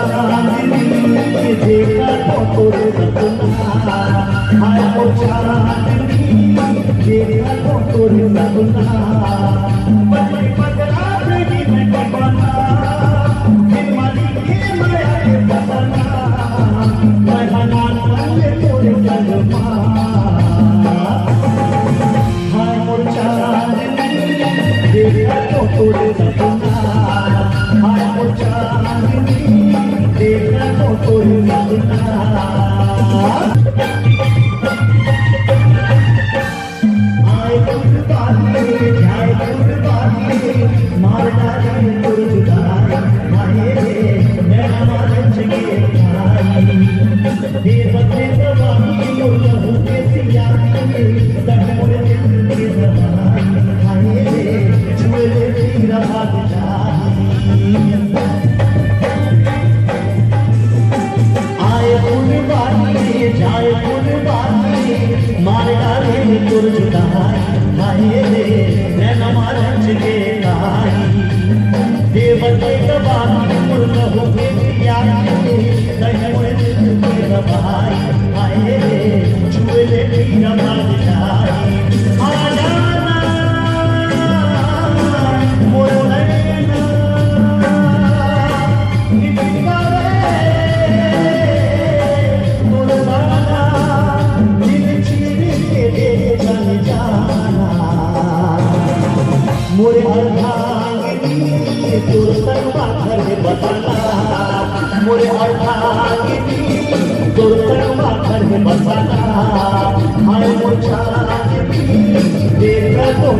चांदनी देखा तो तोरे सपना हाय वो चांदनी देखा तो तोरे सपना बड़ी पगला बेटी मैं बना फिर माली के माया के बना मैं हनान वाले तोरे जगमा हाय वो चांदनी देखा तो तोरे सपना हाय वो चांदनी देखा तो तोरे सपना मार डाले तुर जुदाई मारे मैं हमारे जगे भाई देव के दवाई मुर्गा होके सियाई तक मोरे दिल के दवाई हाय छुए ले तेरा बादशाही आए फुलवारी जाए फुलवारी मार डाले तुर जुदाई हाय मैं हमारे जगे देवते दबाई मुर्गा होके सियाई तक मोरे दिल के दवाई हाय छुए ले तेरा बादशाही आ जाना मोरे नैना निकला रे मोरे बाला दिल चीर के दे चल जाना मोरे अर्धांगिनी तोर सर्वा घर बसाना मोरे अर्धांगिनी तोर सर्वा घर बसाना हाय वो चांदनी देखा तो